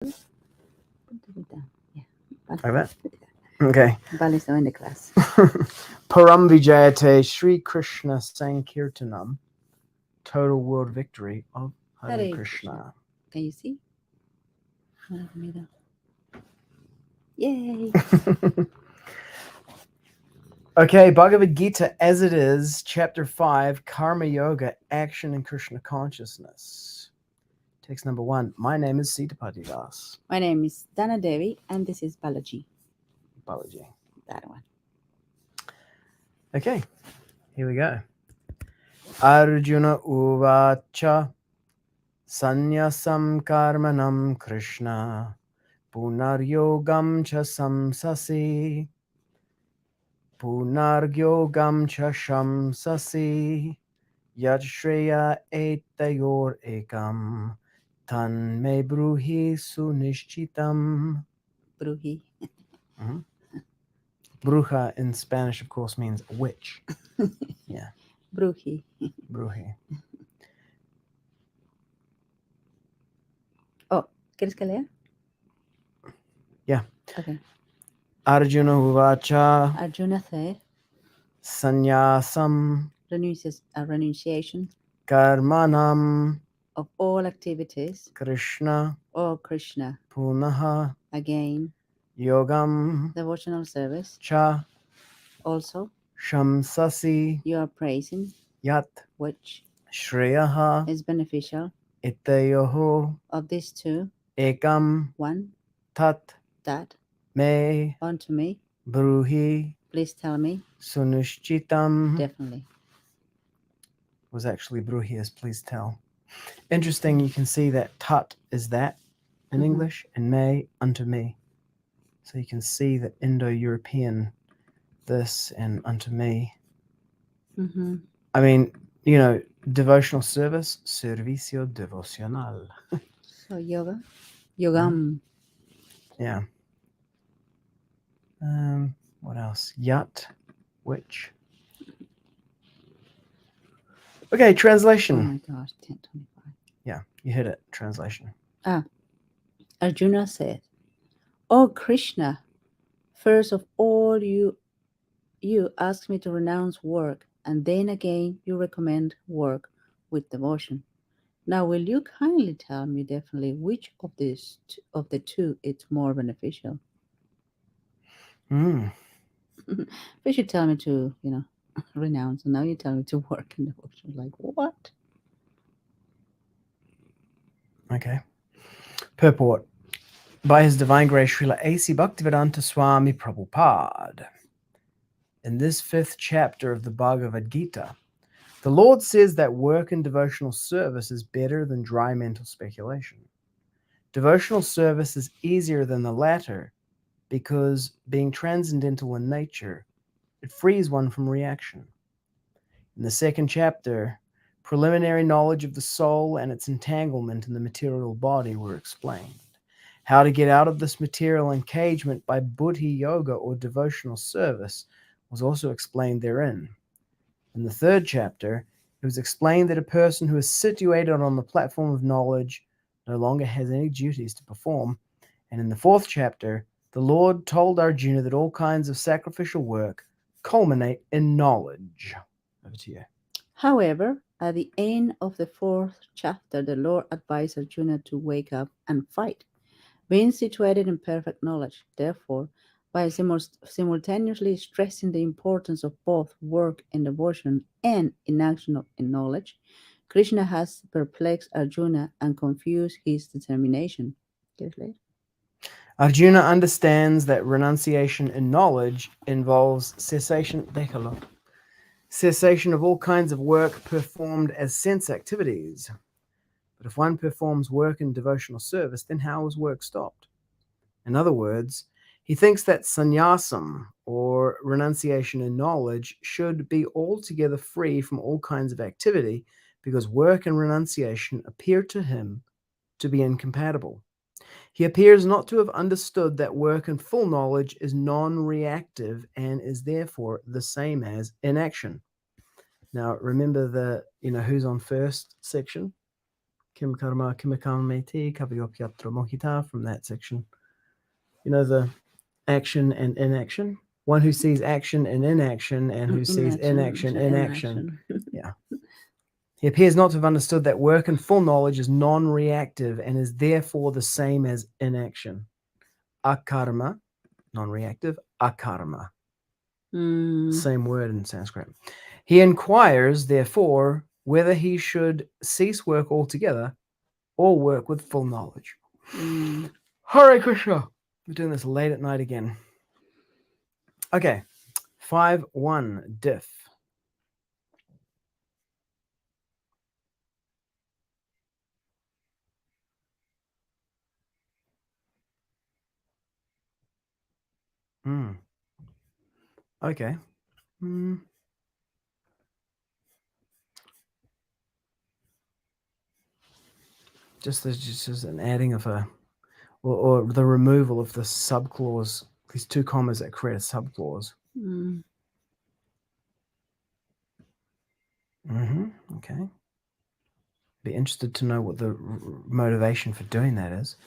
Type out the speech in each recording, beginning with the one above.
Yeah. Like that? Okay. Bali so in the class. Param Vijayate Sri Kṛṣṇa Sankirtanam. Total world victory of Hare Hare Kṛṣṇa. Can you see? Yay! Okay, Bhagavad-gītā as it is, chapter 5, Karma Yoga, Action in Kṛṣṇa Consciousness. Text number 1. My name is Sitapati Danna. My name is Danna Devi, and this is Balaji. Balaji. That one. Okay, here we go. Arjuna uvāca sannyāsaṁ karmaṇāṁ Kṛṣṇa punar yogaṁ śaṁsasi punar yogaṁ śaṁsasi yad śreya etayor ekam tan me brūhi su-niścitam. Brūhi. Bruja in Spanish, of course, means witch. Yeah. Brūhi. Brūhi. Oh, ¿quieres que lea? Yeah. Okay. Arjuna uvāca Arjuna said, sannyāsaṁ renunciation karmaṇāṁ of all activities, Kṛṣṇa or Kṛṣṇa, punaḥ again, yogam devotional service. cha Also, śaṁsasi you are praising, yat which śreyaḥ is beneficial etayoḥ of these two. ekam One, tat that me unto me, brūhi please tell me. suniścitam. Definitely. Was actually brūhi is please tell. Interesting, you can see that tat is that in English and me unto me. So you can see the Indo-European this and unto me. I mean, you know, devotional service, servicio devocional. So yoga, yogam. Yeah. What else? Yat, which. Okay, translation. Oh my gosh, 10:25. Yeah, you hit it. Translation. Arjuna said, "Oh Kṛṣṇa, first of all you ask me to renounce work, and then again you recommend work with devotion. Now will you kindly tell me definitely which of the two is more beneficial?" First you tell me to, renounce, and now you tell me to work in devotion. Like what? Okay. Purport. By His Divine Grace, Srila A.C. Bhaktivedanta Swami Prabhupada. In this 5th chapter of the Bhagavad-gītā, the Lord says that work and devotional service is better than dry mental speculation. Devotional service is easier than the latter because, being transcendental in nature, it frees one from reaction. In the 2nd chapter, preliminary knowledge of the soul and its entanglement in the material body were explained. How to get out of this material engagement by buddhi-yoga or devotional service was also explained therein. In the 3rd chapter, it was explained that a person who is situated on the platform of knowledge no longer has any duties to perform. And in the 4th chapter, the Lord told Arjuna that all kinds of sacrificial work culminate in knowledge. Over to you. However, at the end of the 4th chapter, the Lord advised Arjuna to wake up and fight, being situated in perfect knowledge. Therefore, by simultaneously stressing the importance of both work and devotion and inaction in knowledge, Kṛṣṇa has perplexed Arjuna and confused his determination. Arjuna understands that renunciation in knowledge involves cessation of all kinds of work performed as sense activities. But if one performs work in devotional service, then how is work stopped? In other words, he thinks that sannyāsaṁ, or renunciation in knowledge, should be altogether free from all kinds of activity because work and renunciation appear to him to be incompatible. He appears not to have understood that work in full knowledge is non-reactive and is therefore the same as inaction. Now, remember who's on first section? Kim karma kimikam meti kavayopyatra mohita, from that section. You know, the action and inaction? One who sees action and inaction, and who sees inaction in action. Yeah. He appears not to have understood that work and full knowledge is non-reactive and is therefore the same as inaction. Akarma, non-reactive, akarma. Same word in Sanskrit. He inquires, therefore, whether he should cease work altogether or work with full knowledge. Hare Krishna. We're doing this late at night again. Okay. 5.1 diff. Okay. Just as an adding of a, or the removal of the subclause, these two commas that create a subclause. Okay. Be interested to know what the motivation for doing that is.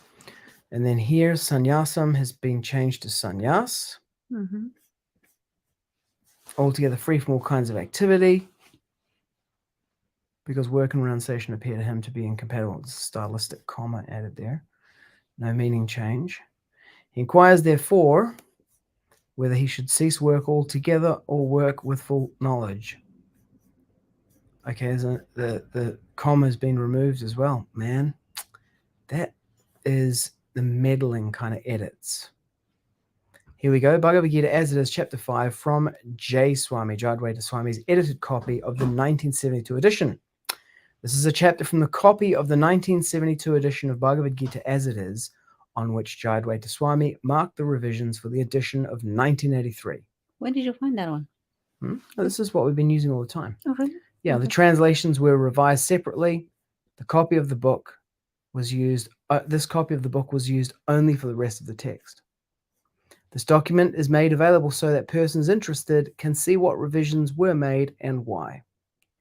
And then here, sannyāsaṁ has been changed to sannyas. Altogether free from all kinds of activity, because work and renunciation appear to him to be incompatible. It's a stylistic comma added there. No meaning change. He inquires, therefore, whether he should cease work altogether or work with full knowledge. Okay, so the comma has been removed as well. Man, that is the meddling kind of edits. Here we go. Bhagavad-gītā as it is, chapter 5, from J. Swami, Jadwaita Swami's edited copy of the 1972 edition. This is a chapter from the copy of the 1972 edition of Bhagavad-gītā as it is, on which Jadwaita Swami marked the revisions for the edition of 1983. When did you find that one? This is what we've been using all the time. Oh, really? Yeah, Okay. the translations were revised separately. The copy of the book was used, this copy of the book was used only for the rest of the text. This document is made available so that persons interested can see what revisions were made and why.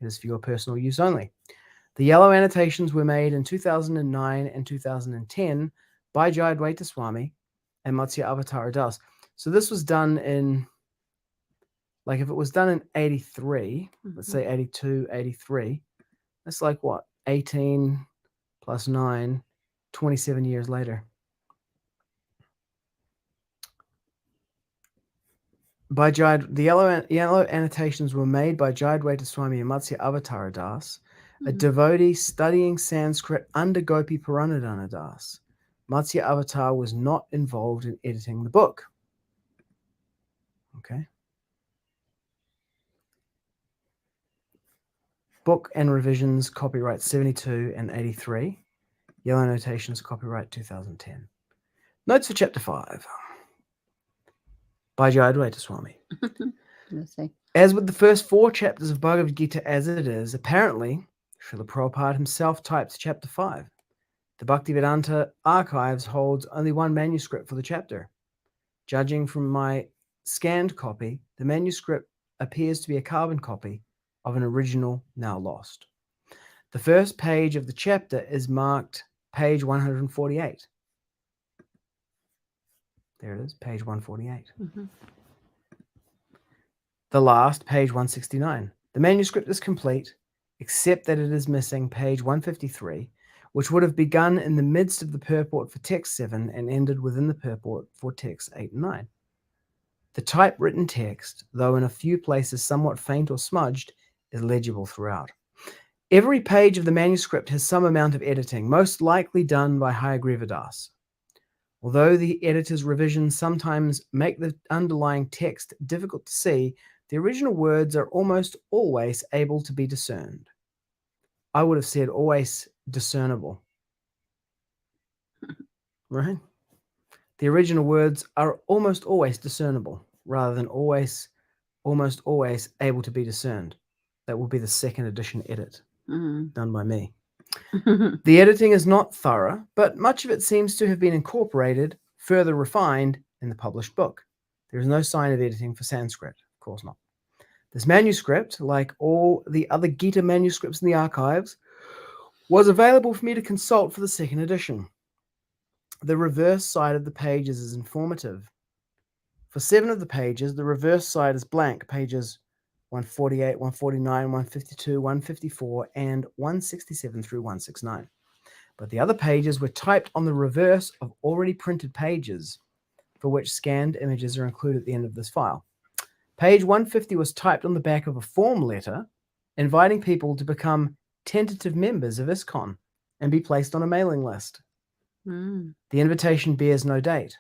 It is for your personal use only. The yellow annotations were made in 2009 and 2010 by Jayadvaita Swami and Matsya Avatara Das. So this was done in, like if it was done in 83, let's say 82, 83, that's like what, 18 plus 9, 27 years later. The yellow annotations were made by Jayadvaita Swami and Matsya Avatara Das, a devotee studying Sanskrit under Gopi Puranadana Das. Matsya Avatar was not involved in editing the book. Okay. Book and revisions, copyright 72 and 83. Yellow annotations, copyright 2010. Notes for chapter 5. By Jayadvaita Swami. Let's see. As with the first 4 chapters of Bhagavad-gītā as it is, apparently, Srila Prabhupada himself typed chapter 5. The Bhaktivedanta archives holds only one manuscript for the chapter. Judging from my scanned copy, the manuscript appears to be a carbon copy of an original now lost. The first page of the chapter is marked page 148. There it is, page 148. The last, page 169. The manuscript is complete, except that it is missing page 153, which would have begun in the midst of the purport for text 7 and ended within the purport for text 8 and 9. The typewritten text, though in a few places somewhat faint or smudged, is legible throughout. Every page of the manuscript has some amount of editing, most likely done by Hayagriva Das. Although the editor's revisions sometimes make the underlying text difficult to see, the original words are almost always able to be discerned. I would have said always discernible. Right? The original words are almost always discernible, rather than almost always able to be discerned. That will be the second edition edit done by me. The editing is not thorough, but much of it seems to have been incorporated, further refined in the published book. There is no sign of editing for Sanskrit, of course not. This manuscript, like all the other Gita manuscripts in the archives, was available for me to consult for the second edition. The reverse side of the pages is informative. For 7 of the pages, the reverse side is blank, pages 148, 149, 152, 154, and 167 through 169. But the other pages were typed on the reverse of already printed pages, for which scanned images are included at the end of this file. Page 150 was typed on the back of a form letter, inviting people to become tentative members of ISKCON and be placed on a mailing list. Mm. The invitation bears no date.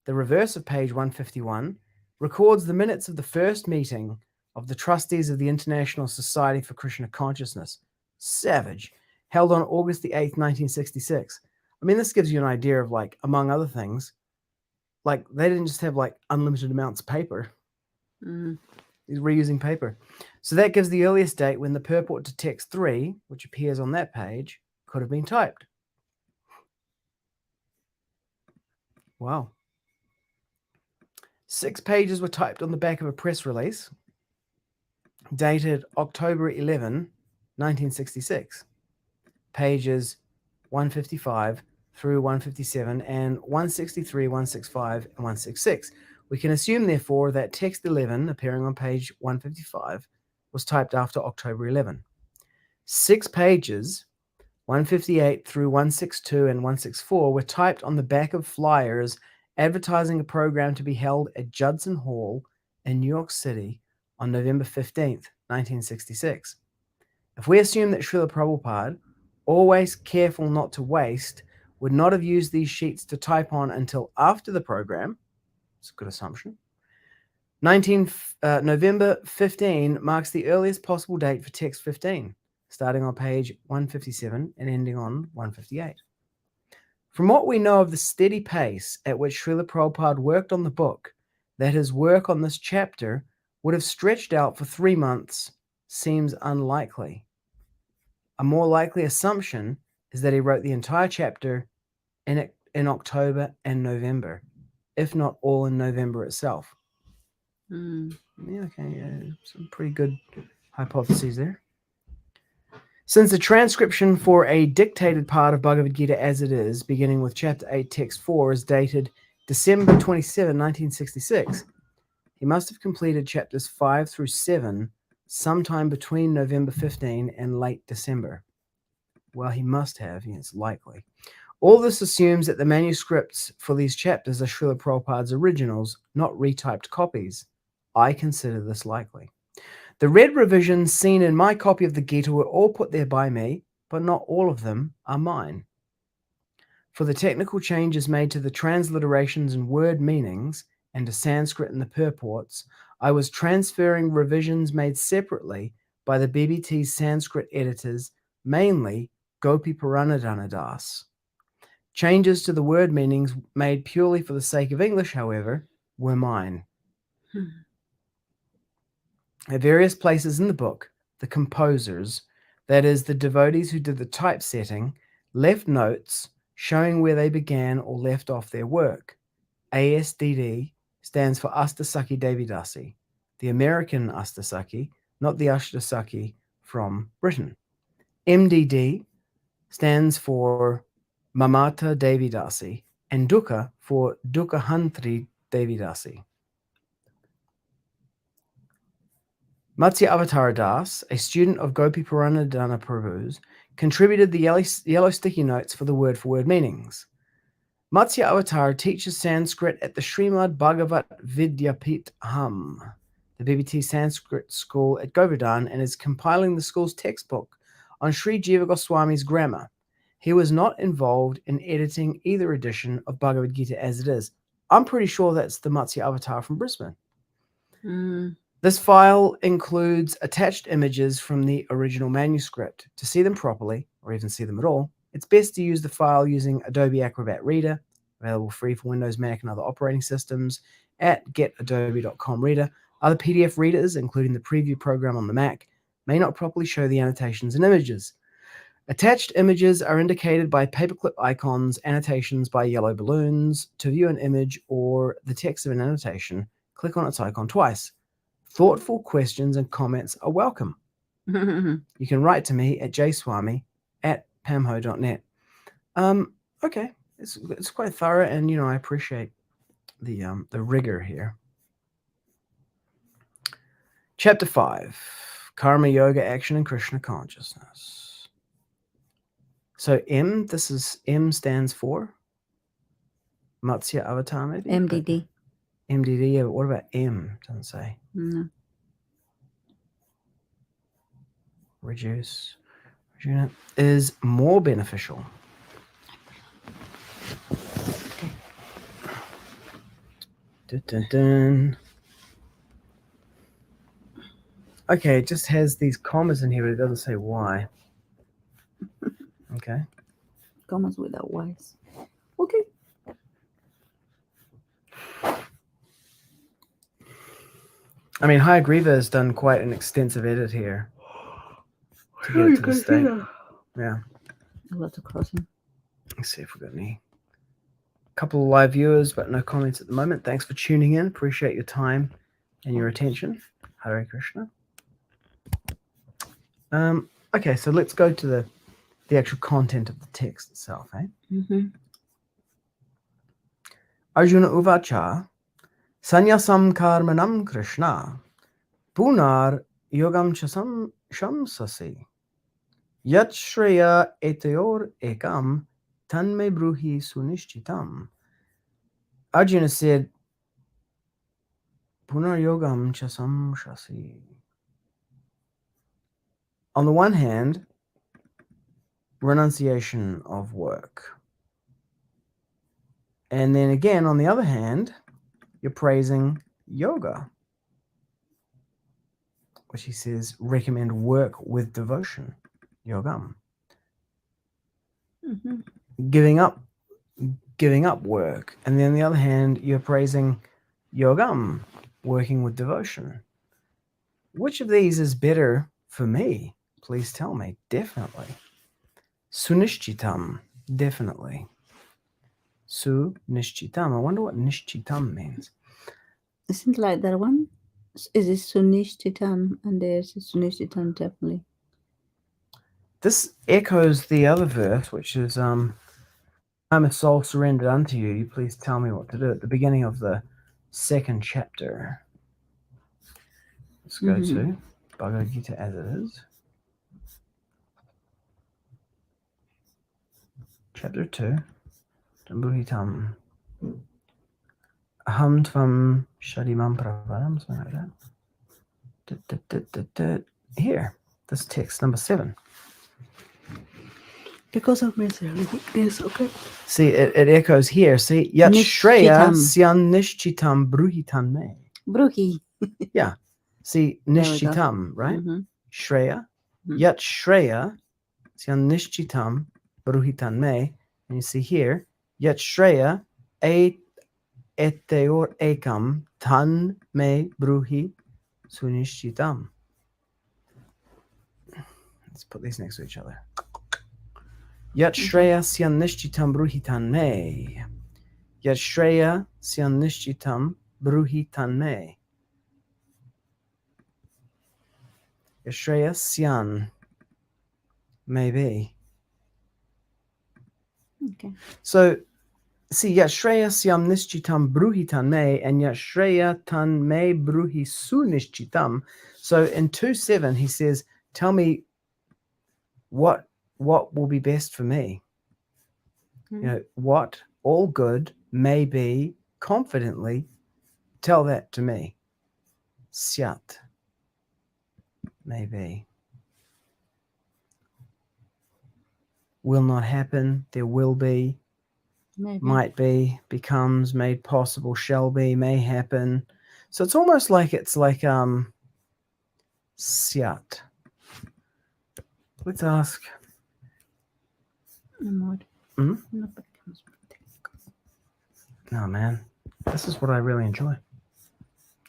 The reverse of page 151 records the minutes of the first meeting of the trustees of the International Society for Kṛṣṇa Consciousness, savage, held on August the 8th, 1966. I mean, this gives you an idea of, like, among other things, like, they didn't just have, like, unlimited amounts of paper. Mm. He's reusing paper. So that gives the earliest date when the purport to text 3, which appears on that page, could have been typed. Wow. 6 pages were typed on the back of a press release dated October 11, 1966. Pages 155 through 157 and 163, 165, and 166. We can assume, therefore, that text 11, appearing on page 155, was typed after October 11. 6 pages, 158 through 162 and 164, were typed on the back of flyers advertising a program to be held at Judson Hall in New York City on November 15th, 1966. If we assume that Srila Prabhupada, always careful not to waste, would not have used these sheets to type on until after the program, it's a good assumption, November 15 marks the earliest possible date for text 15, starting on page 157 and ending on 158. From what we know of the steady pace at which Srila Prabhupada worked on the book, that his work on this chapter would have stretched out for 3 months seems unlikely. A more likely assumption is that he wrote the entire chapter in October and November, if not all in November itself. Mm. Yeah, okay, yeah, some pretty good hypotheses there. Since the transcription for a dictated part of Bhagavad-gītā as it is, beginning with chapter 8, text 4, is dated December 27, 1966, he must have completed chapters 5 through 7 sometime between November 15 and late December. Well, he must have, it's likely. All this assumes that the manuscripts for these chapters are Srila Prabhupada's originals, not retyped copies. I consider this likely. The red revisions seen in my copy of the Gita were all put there by me, but not all of them are mine. For the technical changes made to the transliterations and word meanings, and to Sanskrit in the purports, I was transferring revisions made separately by the BBT's Sanskrit editors, mainly Gopi Puranadana Das. Changes to the word meanings made purely for the sake of English, however, were mine. At various places in the book, the composers, that is, the devotees who did the typesetting, left notes showing where they began or left off their work. ASDD stands for Ashtasakhi Devidasi, the American Ashtasakhi, not the Ashtasakhi from Britain. MDD stands for Mamata Devidasi, and Dukkha for Dukkahantri Devidasi. Matsya Avatar Das, a student of Gopi Puranadana Prabhu's, contributed the yellow sticky notes for the word-for-word meanings. Matsya Avatar teaches Sanskrit at the Srimad Bhagavat Vidyapitham, the BBT Sanskrit school at Govardhan, and is compiling the school's textbook on Sri Jiva Goswami's grammar. He was not involved in editing either edition of Bhagavad-gītā as it is. I'm pretty sure that's the Matsya Avatar from Brisbane. Mm. This file includes attached images from the original manuscript. To see them properly, or even see them at all, it's best to use the file using Adobe Acrobat Reader, available free for Windows, Mac, and other operating systems, at getadobe.com Reader. Other PDF readers, including the preview program on the Mac, may not properly show the annotations and images. Attached images are indicated by paperclip icons, annotations by yellow balloons. To view an image or the text of an annotation, click on its icon twice. Thoughtful questions and comments are welcome. You can write to me at jswami@getadobe.com. pamho.net. Okay, it's quite thorough, and I appreciate the rigor here. Chapter 5, Karma Yoga, Action and Kṛṣṇa Consciousness. So M stands for Matsya Avatar, maybe? MDD. MDD, yeah, but what about M? Doesn't say. No. Reduce. Arjuna is more beneficial. Dun, dun, dun. Okay, it just has these commas in here, but it doesn't say why. Okay. Commas without Y's. Okay. I mean, Hayagriva has done quite an extensive edit here to get it to the state. Yeah. A lot of crossing. Let's see if we've got any. Couple of live viewers, but no comments at the moment. Thanks for tuning in. Appreciate your time and your attention. Hare Krishna. Okay, so let's go to the actual content of the text itself. Arjuna uvāca sannyāsaṁ karmaṇāṁ Kṛṣṇa punar yogaṁ śaṁsasi yat śreya etayor ekam tanme brūhi su-niścitam. Arjuna said, punar yogaṁ śaṁsasi. On the one hand, renunciation of work. And then again, on the other hand, you're praising yoga, which he says recommend work with devotion, yogam. Giving up work. And then on the other hand, you're praising yogam, working with devotion. Which of these is better for me? Please tell me. Definitely. Suniścitam. Definitely. Su-niścitam. I wonder what niścitam means. Isn't like that one? Is it suniścitam? And there's suniścitam definitely. This echoes the other verse, which is I'm a soul surrendered unto you. You please tell me what to do. At the beginning of the 2nd chapter. Let's go to Bhagavad-gītā as it is. Chapter 2. Buddhi-tam. Aham tvam shadimam pravadam. Something like that. Here, this text, number 7. Because of misery. Yes, okay. See, it echoes here. See, yat śreya śaṁsasi brūhi tanme. Brūhi. Yeah. See, niścitam, right? Śreya. Yat śreya śaṁsasi brūhi tanme. And you see here, yat śreya etayor ekam tanme brūhi suniścitam. Let's put these next to each other. Yat śreya śaṁsasi brūhi tanme. Yat śreya śaṁsasi brūhi tanme. Yat śreya śyan maybe. Okay. So, see, yat śreya śaṁsasi brūhi tanme and yat śreya tanme brūhi suniścitam. So in 2.7 he says, tell me what will be best for me. What all good may be, confidently tell that to me. Syat, maybe. Will not happen, there will be, Maybe. might be, becomes, made possible, shall be, may happen. So it's almost like syat. Let's ask. No, man, this is what I really enjoy.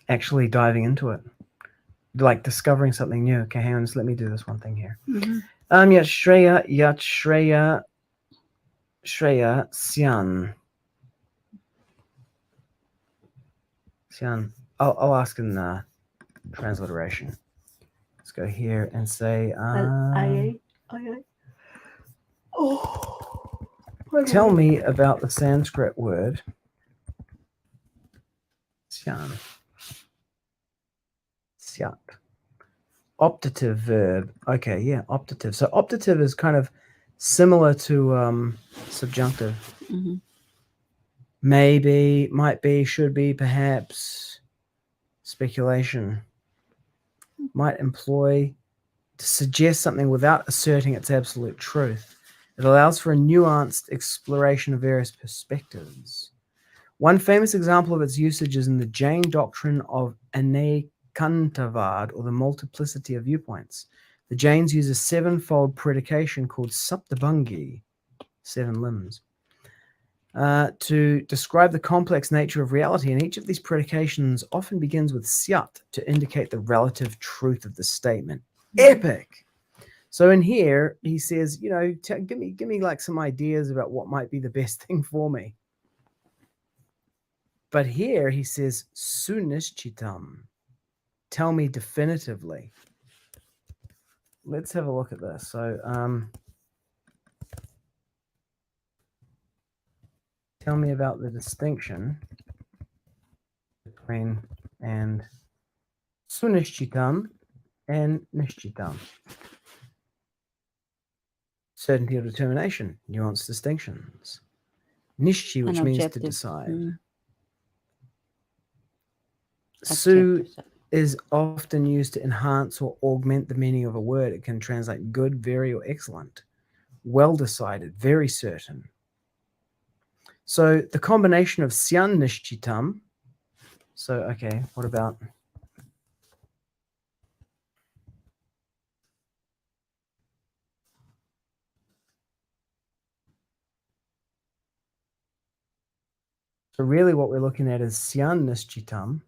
Actually diving into it. Like discovering something new. Okay, hang on, just let me do this one thing here. Yat śreya śyan. I'll ask in transliteration. Let's go here and say Tell me about the Sanskrit word syan. Syat. Optative verb. Okay, yeah, optative. So optative is kind of similar to subjunctive. Mm-hmm. Maybe, might be, should be, perhaps, speculation. Might employ to suggest something without asserting its absolute truth. It allows for a nuanced exploration of various perspectives. One famous example of its usage is in the Jain doctrine of anekantavad, or the multiplicity of viewpoints. The Jains use a sevenfold predication called saptabhangi, 7 limbs, to describe the complex nature of reality, and each of these predications often begins with syat to indicate the relative truth of the statement. Epic! So in here, he says, you know, give me like some ideas about what might be the best thing for me. But here he says, su-niścitam. Tell me definitively. Let's have a look at this. So, tell me about the distinction between and su-niścitam and niścitam. Certainty or determination, nuanced distinctions. Nishchi, which means to decide. Su is often used to enhance or augment the meaning of a word. It can translate good, very, or excellent. Well decided, very certain. So the combination of suniścitam. So, okay, what about? So really what we're looking at is suniścitam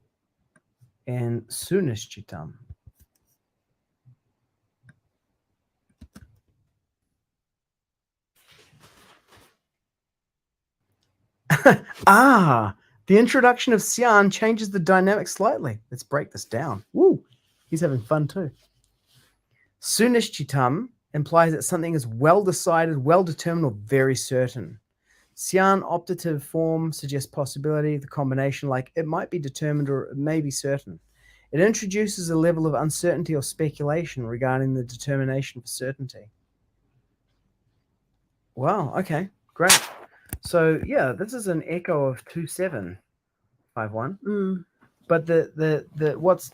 and su-niścitam. The introduction of syan changes the dynamic slightly. Let's break this down. Woo! He's having fun too. Su-niścitam implies that something is well decided, well determined, or very certain. Syan optative form suggests possibility, the combination like it might be determined or it may be certain. It introduces a level of uncertainty or speculation regarding the determination for certainty. Wow, okay, great. So yeah, this is an echo of 2751. But the what's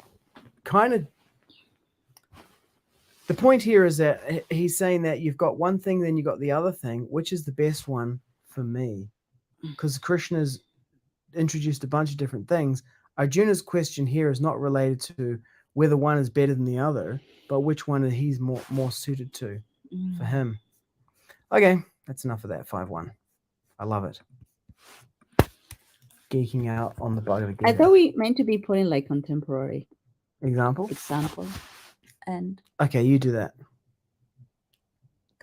kind of the point here is that he's saying that you've got one thing, then you got the other thing. Which is the best one for me? Because Kṛṣṇa's introduced a bunch of different things. Arjuna's question here is not related to whether one is better than the other, but which one he's more suited to for him. Okay, that's enough of that 5-1. I love it. Geeking out on the Bhagavad-gītā. I thought we meant to be putting like contemporary example. And okay, you do that.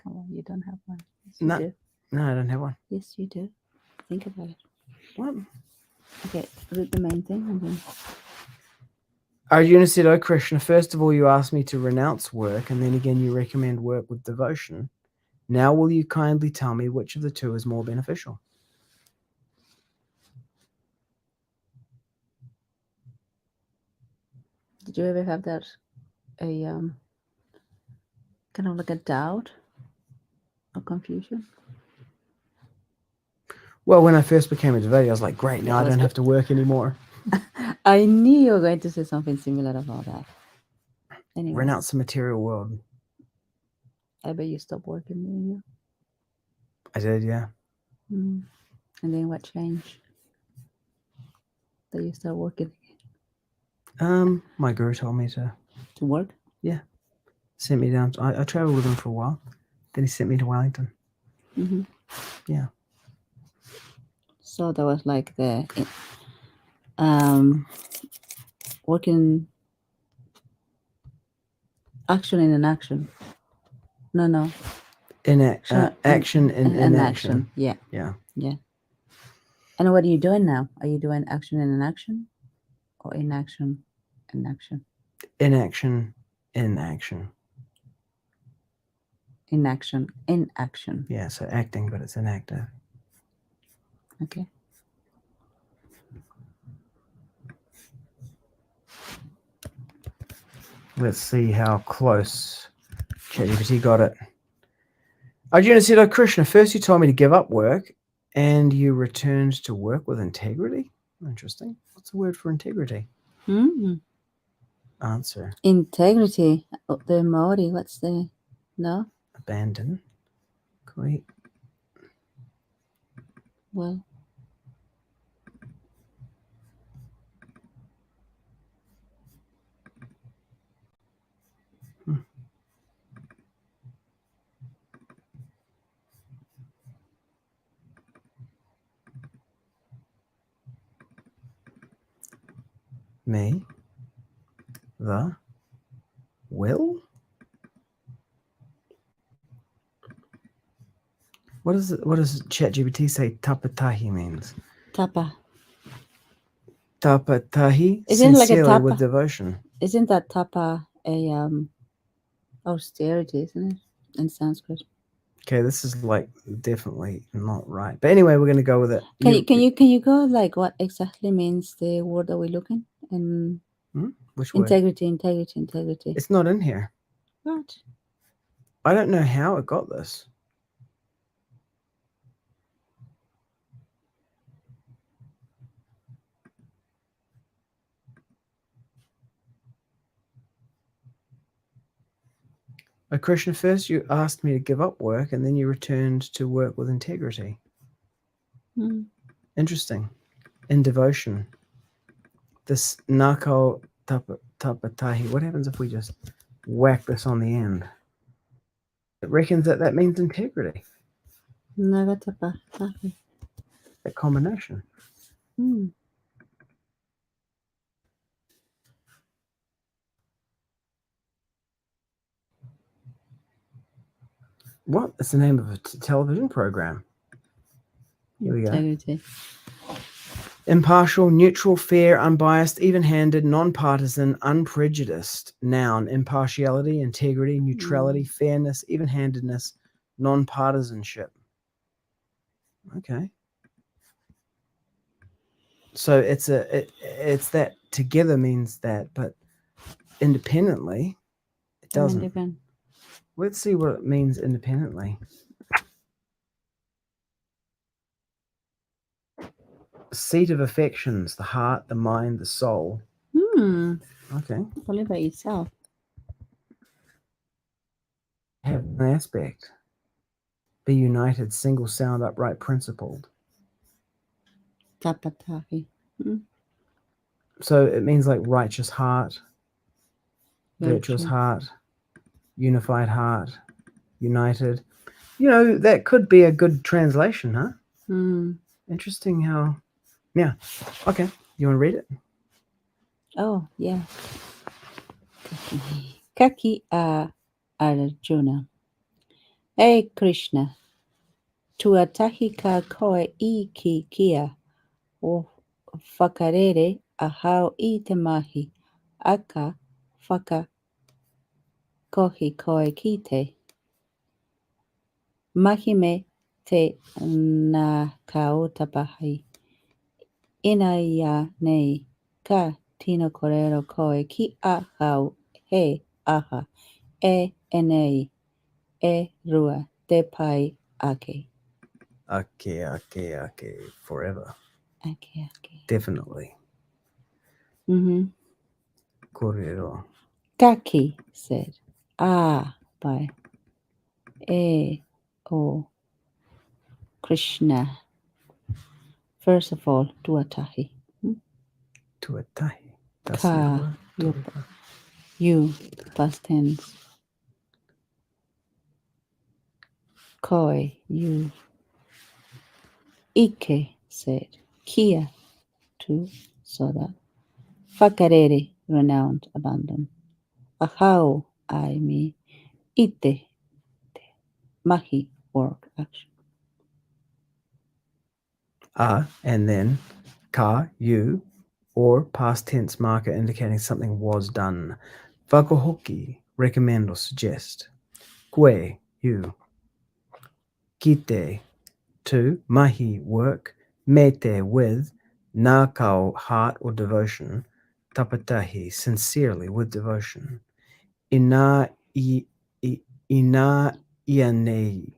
Come on, you don't have one. Yes, No. you do. No, I don't have one. Yes, you do. Think about it. What? Okay, read the main thing and then. Arjuna said, "O Kṛṣṇa, first of all you asked me to renounce work, and then again you recommend work with devotion. Now will you kindly tell me which of the two is more beneficial?" Did you ever have that kind of like a doubt or confusion? Well, when I first became a devotee, I was like, great, now I don't have to work anymore. I knew you were going to say something similar about that. Anyway. Renounce the material world. I bet you stopped working, didn't you? I did, yeah. And then what changed? That you start working again? My guru told me to work? Yeah. Sent me down. I traveled with him for a while. Then he sent me to Wellington. Yeah. So that was like the working action in an action. No. Action in inaction. Yeah. Yeah. Yeah. And what are you doing now? Are you doing action in an action or inaction in action? Inaction in action. Inaction. Inaction. Yeah, so acting, but it's inactive. Okay. Let's see how close ChatGPT got it. Arjuna said, "Oh, Kṛṣṇa, first you told me to give up work and you returned to work with integrity." Interesting. What's the word for integrity? Mm. Answer. Integrity. Oh, the Maori. What's the... No? Abandon. Great. Well... Me. The. Will? What does ChatGPT say tapatahi means? Tapa. Tapatahi, Isn't it like a sincerely with tapa? devotion. Isn't that tapa a austerity, isn't it? In Sanskrit. Okay, this is like definitely not right. But anyway, we're going to go with it. Can you go like what exactly means the word that we're looking? And Which word? Integrity. It's not in here. What? I don't know how it got this. Kṛṣṇa, first you asked me to give up work and then you returned to work with integrity. Interesting. In devotion. This nako tapatahi. What happens if we just whack this on the end? It reckons that means integrity. Nagatapa. That combination. What? It's the name of a television program. Here we go. Integrity. Impartial, neutral, fair, unbiased, even-handed, non-partisan, unprejudiced. Noun: impartiality, integrity, neutrality, fairness, even-handedness, non-partisanship. Okay. So it's that together means that, but independently it doesn't. Let's see what it means independently. Seat of affections, the heart, the mind, the soul. Okay. Only by itself. Have an aspect. Be united, single sound, upright, principled. Tapatahi. So it means like righteous heart, virtuous heart, unified heart, united. You know, that could be a good translation, huh? Interesting how... Yeah. Okay. You want to read it? Oh, yeah. Kaki Arjuna. Hey Kṛṣṇa. Tuatahi ka koe I ki kia o whakarere a hau I te mahi aka whaka kohi koe ki te. Mahi me te nā ka o tapahi. Ina ia nei ka tino korero koe ki a hau he aha e nei e rua te pai ake. Ake. Forever. Ake. Definitely. Korero. Kaki said, by o Kṛṣṇa. First of all, tuatahi. Tuatahi. Ka, you, past tense. Koi, you. Ike said, kia, to, so that. Whakarere, renounce, abandon. Ahau, I, me. Ite, mahi, work, action. And then ka, you, or past tense marker indicating something was done. Whakahoki, recommend or suggest. Kwe, you. Kite, to, mahi, work, mete, with, nakau, heart or devotion, tapatahi, sincerely, with devotion. Ina, ina, ianei,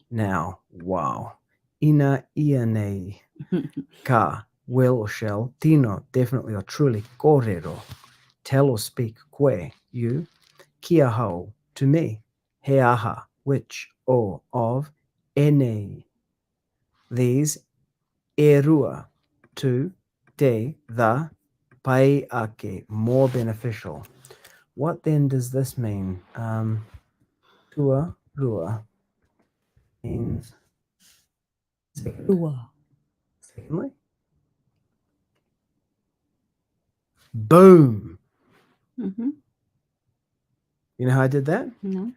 now, wow. Ina, ianei, ka, will or shall, tino, definitely or truly, korero, tell or speak, que, you, kia hau, to me, heaha, which, or, of, ene, these, erua, to, te, the, pai ake, more beneficial. What then does this mean? Tua, rua, means secondly. Boom. Mm-hmm. You know how I did that? No.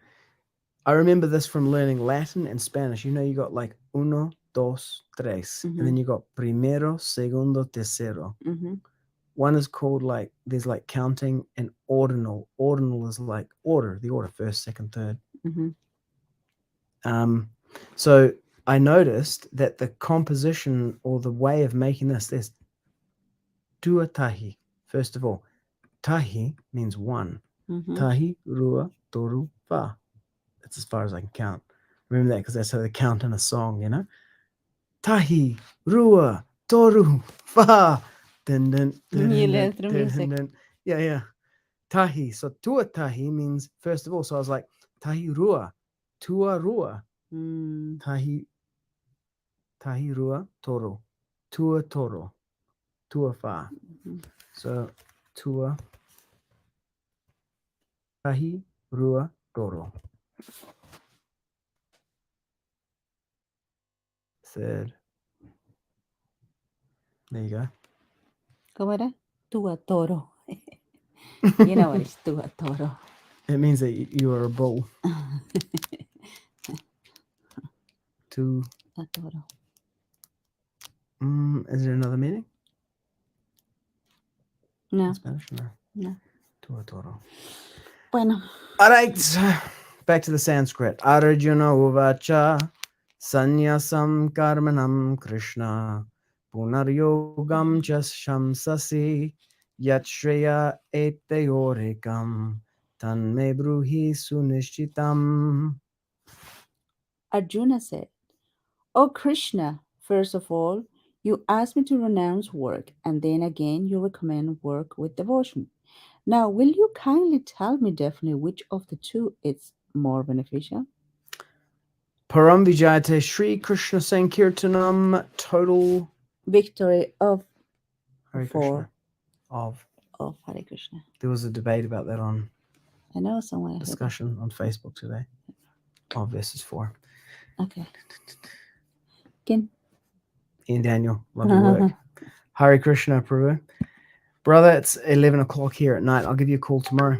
I remember this from learning Latin and Spanish. You know, you got like uno, dos, tres, and then you got primero, segundo, tercero. Mm-hmm. One is called like, there's like counting, and ordinal. Ordinal is like order, the order, first, second, third. Mm-hmm. So I noticed that the composition or the way of making this, there's tua tahi. First of all, tahi means one. Mm-hmm. Tahi, rua, toru, va. That's as far as I can count. Remember that because that's how they count in a song, you know? Tahi, rua, toru, va. Dun, dun, dun, You dun, learn dun, through dun, music. dun. Yeah. Tahi. So tua tahi means, first of all, so I was like, tahi rua, tua rua. Mm. Tahi rua, toro, tua toro, tua fa. Mm-hmm. So tua, tahi rua, toro. Third. There you go. ¿Cómo era? Tua toro. You know what is tua toro. It means that you are a bull. Tua. Toro. Is there another meaning? No. In Spanish? No. No. Tua toro. Bueno. All right. Back to the Sanskrit. Arjuna uvāca sannyāsaṁ karmaṇāṁ Kṛṣṇa punar yogaṁ śaṁsasi yat śreya etayor ekam tanme brūhi su-niścitam. Arjuna said, "O Krishna, first of all, you ask me to renounce work, and then again you recommend work with devotion. Now, will you kindly tell me definitely which of the two is more beneficial?" Param vijayate Sri Krishna Sankirtanam, total Victory of Hare four Krishna of Hare Krishna. There was a debate about that on I know somewhere. discussion on Facebook today. Of verses 4. Okay. Again. Ian Daniel, love your work. Hare Krishna, Prabhu. Brother, it's 11 o'clock here at night. I'll give you a call tomorrow.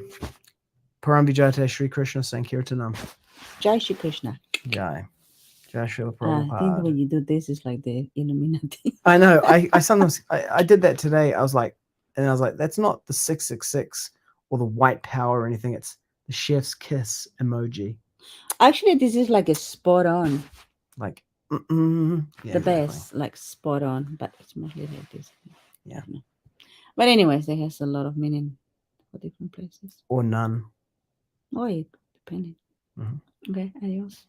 Param vijayate Sri Krishna Sankirtanam. Jai Shri Krishna. Jai. Jai Srila I think the way Prabhupada. you do this is like the Illuminati. I know. I sometimes I did that today. I was like, that's not the 666 or the white power or anything. It's the chef's kiss emoji. Actually, this is like a spot on. Like, The exactly. best, like spot on, but it's mostly like this. Yeah. But anyways, it has a lot of meaning for different places. Or none. Oh, it depending. Mhm. Okay, adios.